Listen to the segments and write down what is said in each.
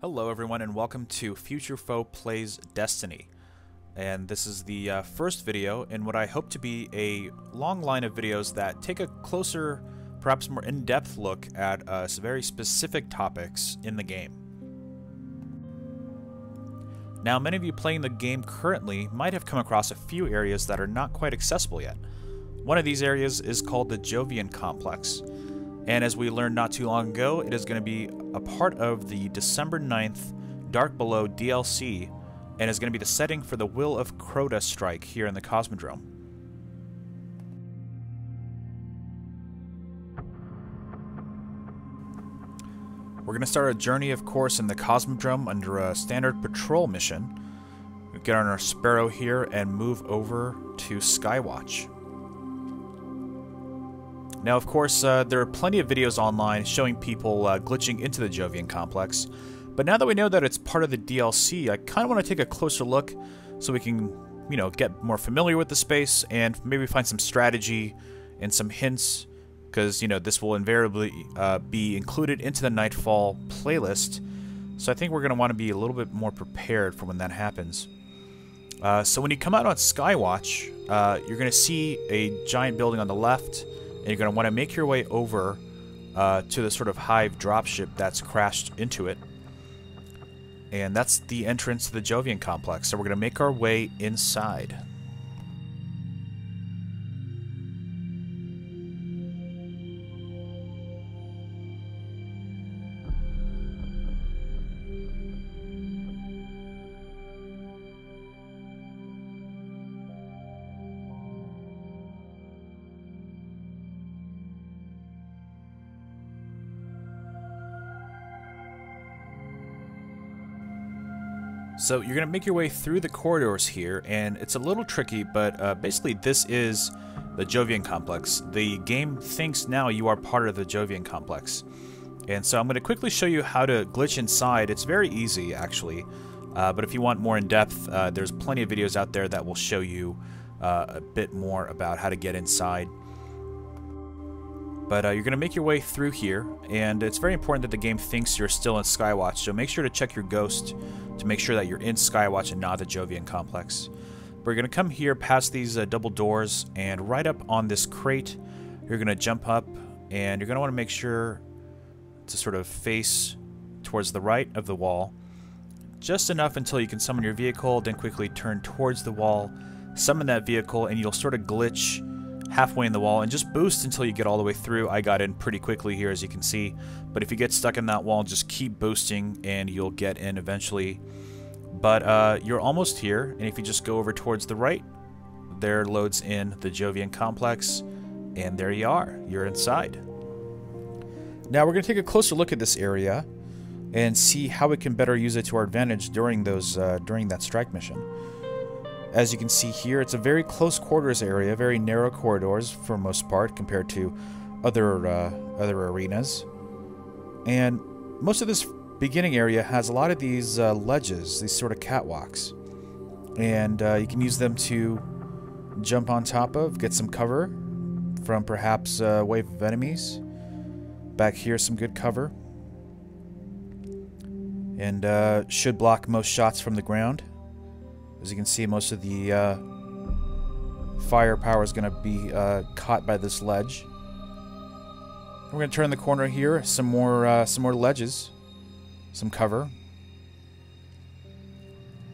Hello everyone and welcome to Future Foe Plays Destiny. And this is the first video in what I hope to be a long line of videos that take a closer, perhaps more in-depth look at some very specific topics in the game. Now, many of you playing the game currently might have come across a few areas that are not quite accessible yet. One of these areas is called the Jovian Complex. And as we learned not too long ago, it is going to be a part of the December 9th Dark Below DLC, and is going to be the setting for the Will of Crota strike here in the Cosmodrome. We're going to start our journey, of course, in the Cosmodrome under a standard patrol mission. We get on our Sparrow here and move over to Skywatch. Now, of course, there are plenty of videos online showing people glitching into the Jovian Complex, but now that we know that it's part of the DLC, I kind of want to take a closer look so we can, get more familiar with the space and maybe find some strategy and some hints, because, this will invariably be included into the Nightfall playlist, so I think we're going to want to be a little bit more prepared for when that happens. So when you come out on Skywatch, you're going to see a giant building on the left, and you're going to want to make your way over to the sort of hive dropship that's crashed into it. And that's the entrance to the Jovian Complex. So we're going to make our way inside. So you're going to make your way through the corridors here, and it's a little tricky, but basically this is the Jovian Complex. The game thinks now you are part of the Jovian Complex. And so I'm going to quickly show you how to glitch inside. It's very easy, actually, but if you want more in-depth, there's plenty of videos out there that will show you a bit more about how to get inside. But you're going to make your way through here, and it's very important that the game thinks you're still in Skywatch, so make sure to check your ghost to make sure that you're in Skywatch and not the Jovian Complex. We're going to come here past these double doors, and right up on this crate, you're going to jump up, and you're going to want to make sure to sort of face towards the right of the wall, just enough until you can summon your vehicle, then quickly turn towards the wall, summon that vehicle, and you'll sort of glitch halfway in the wall and just boost until you get all the way through. I got in pretty quickly here, as you can see, but if you get stuck in that wall, just keep boosting and you'll get in eventually. But you're almost here, and if you just go over towards the right, there loads in the Jovian Complex, and there you are. You're inside. Now we're going to take a closer look at this area and see how we can better use it to our advantage during that strike mission. As you can see here, it's a very close quarters area, very narrow corridors for most part compared to other arenas. And most of this beginning area has a lot of these ledges, these sort of catwalks. And you can use them to jump on top of, get some cover from perhaps a wave of enemies. Back here, some good cover. And should block most shots from the ground. As you can see, most of the firepower is going to be caught by this ledge. We're going to turn the corner here. Some more ledges, some cover,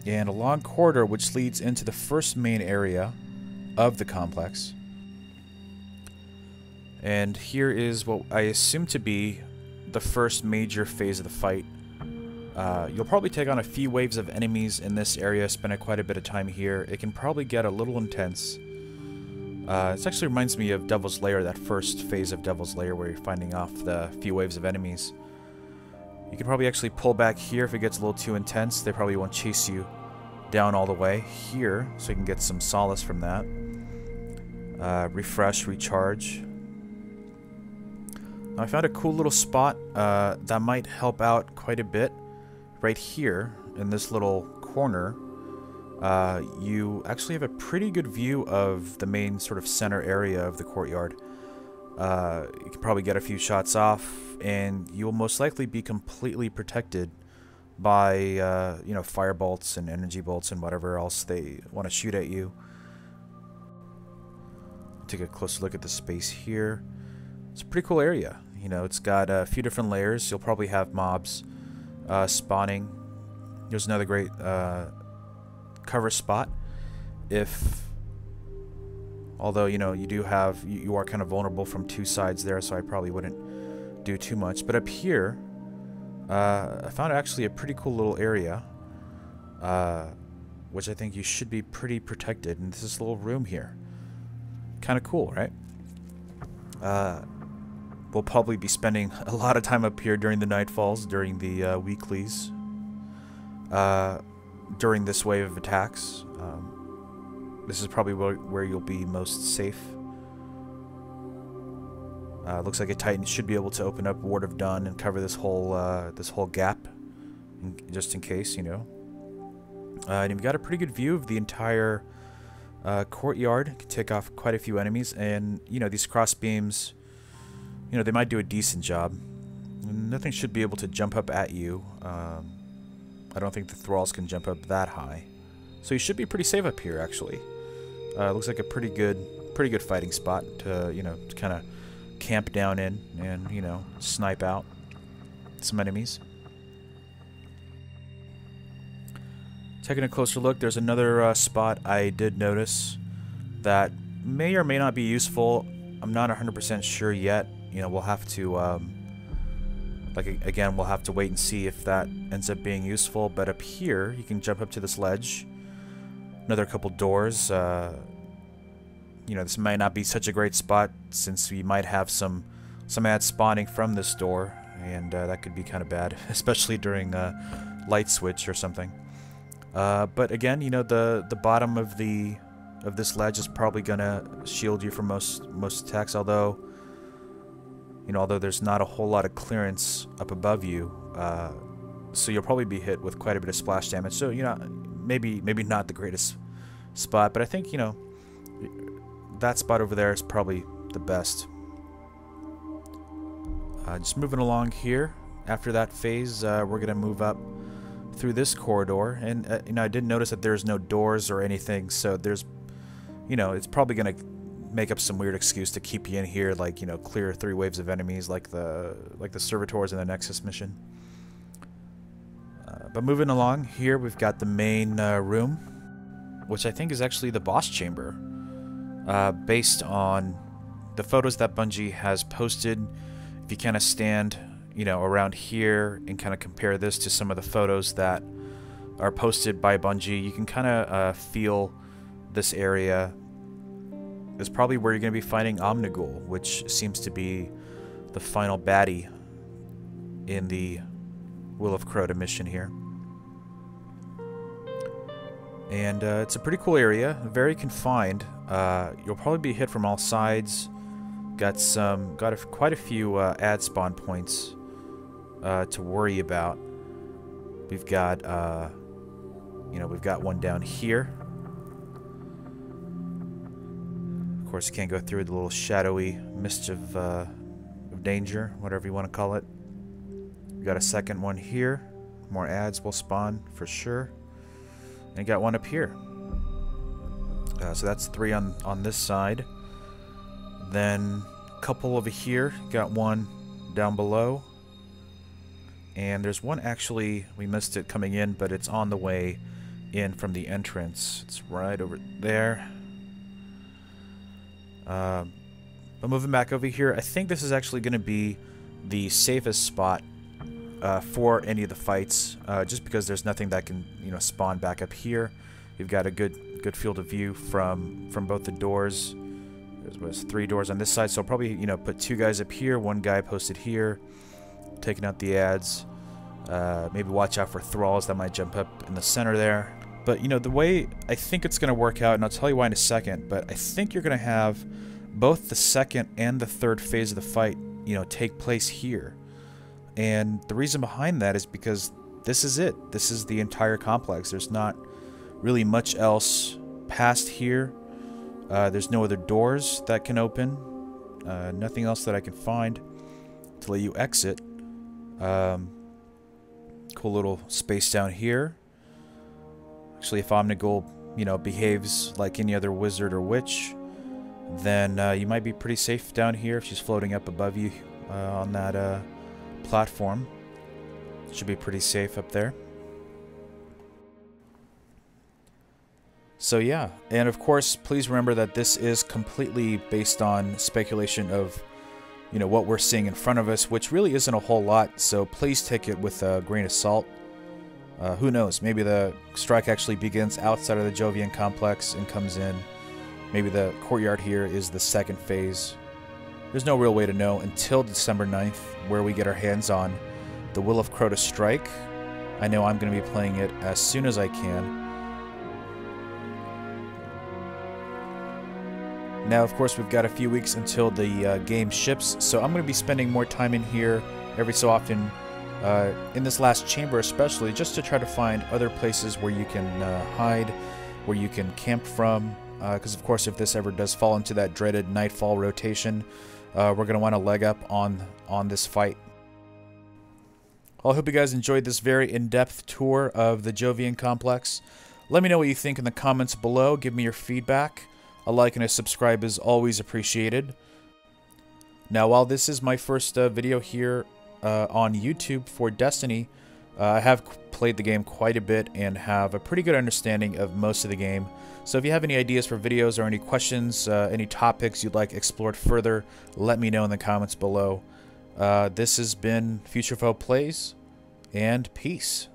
and a long corridor which leads into the first main area of the complex. And here is what I assume to be the first major phase of the fight. You'll probably take on a few waves of enemies in this area, spend quite a bit of time here. It can probably get a little intense. This actually reminds me of Devil's Lair, that first phase of Devil's Lair where you're finding off the few waves of enemies. You can probably actually pull back here if it gets a little too intense. They probably won't chase you down all the way here, so you can get some solace from that. Refresh, recharge. Now I found a cool little spot that might help out quite a bit. Right here, in this little corner, you actually have a pretty good view of the main sort of center area of the courtyard. You can probably get a few shots off, and you'll most likely be completely protected by you know, fire bolts and energy bolts and whatever else they want to shoot at you. Take a closer look at the space here. It's a pretty cool area. You know, it's got a few different layers. You'll probably have mobs spawning. There's another great cover spot. Although, you know, you are kind of vulnerable from two sides there, so I probably wouldn't do too much. But up here, I found actually a pretty cool little area, which I think you should be pretty protected. And this is a little room here. Kind of cool, right? We'll probably be spending a lot of time up here during the nightfalls, during the weeklies, during this wave of attacks. This is probably where you'll be most safe. Looks like a Titan should be able to open up Ward of Dun and cover this whole gap, just in case, you know. And you've got a pretty good view of the entire courtyard. Can take off quite a few enemies, and you know, these cross beams, you know, they might do a decent job. Nothing should be able to jump up at you. I don't think the thralls can jump up that high, so you should be pretty safe up here. Actually, looks like a pretty good fighting spot to, you know, to kind of camp down in and, you know, snipe out some enemies. Taking a closer look, there's another spot I did notice that may or may not be useful. I'm not 100% sure yet. You know, we'll have to, again, we'll have to wait and see if that ends up being useful. But up here, you can jump up to this ledge. Another couple doors. You know, this might not be such a great spot since we might have some ads spawning from this door, and that could be kind of bad, especially during light switch or something. But again, you know, the bottom of this ledge is probably gonna shield you from most attacks. Although, you know, there's not a whole lot of clearance up above you, so you'll probably be hit with quite a bit of splash damage. So, you know, maybe not the greatest spot, but I think, you know, that spot over there is probably the best. Just moving along here. After that phase, we're gonna move up through this corridor, and you know, I did notice that there's no doors or anything, so there's, you know, it's probably gonna make up some weird excuse to keep you in here, like, you know, clear 3 waves of enemies, like the servitors in the Nexus mission. But moving along here, we've got the main room, which I think is actually the boss chamber, based on the photos that Bungie has posted. If you kind of stand, you know, around here and kind of compare this to some of the photos that are posted by Bungie, you can kind of feel this area is probably where you're going to be fighting Omnigul, which seems to be the final baddie in the Will of Crota mission here. And it's a pretty cool area, very confined. You'll probably be hit from all sides. Got quite a few ad spawn points to worry about. We've got, you know, we've got one down here. Of course, you can't go through the little shadowy mist of danger, whatever you want to call it. We got a second one here. More ads will spawn for sure. And got one up here. So that's 3 on this side. Then a couple over here. Got one down below. And there's one actually, we missed it coming in, but it's on the way in from the entrance. It's right over there. But moving back over here, I think this is actually going to be the safest spot for any of the fights, just because there's nothing that can, you know, spawn back up here. You've got a good field of view from both the doors. There's 3 doors on this side, so I'll probably, you know, put 2 guys up here, 1 guy posted here, taking out the ads. Maybe watch out for thralls that might jump up in the center there. But, you know, the way I think it's going to work out, and I'll tell you why in a second, but I think you're going to have both the second and the third phase of the fight, you know, take place here. And the reason behind that is because this is it. This is the entire complex. There's not really much else past here. There's no other doors that can open. Nothing else that I can find to let you exit. Cool little space down here. Actually, if Omnigul, you know, behaves like any other wizard or witch, then you might be pretty safe down here if she's floating up above you on that platform. Should be pretty safe up there. So yeah, and of course, please remember that this is completely based on speculation of, you know, what we're seeing in front of us, which really isn't a whole lot, so please take it with a grain of salt. Who knows, maybe the strike actually begins outside of the Jovian Complex and comes in. Maybe the courtyard here is the second phase. There's no real way to know until December 9th, where we get our hands on the Will of Crota strike. I know I'm going to be playing it as soon as I can. Now, of course, we've got a few weeks until the game ships, so I'm going to be spending more time in here every so often, in this last chamber especially, just to try to find other places where you can hide, where you can camp from, because of course if this ever does fall into that dreaded nightfall rotation, we're going to want to leg up on this fight. Well, I hope you guys enjoyed this very in-depth tour of the Jovian Complex. Let me know what you think in the comments below. Give me your feedback. A like and a subscribe is always appreciated. Now, while this is my first video here on YouTube for Destiny, I have played the game quite a bit and have a pretty good understanding of most of the game. So if you have any ideas for videos or any questions, any topics you'd like explored further, let me know in the comments below. This has been Future Foe Plays, and peace.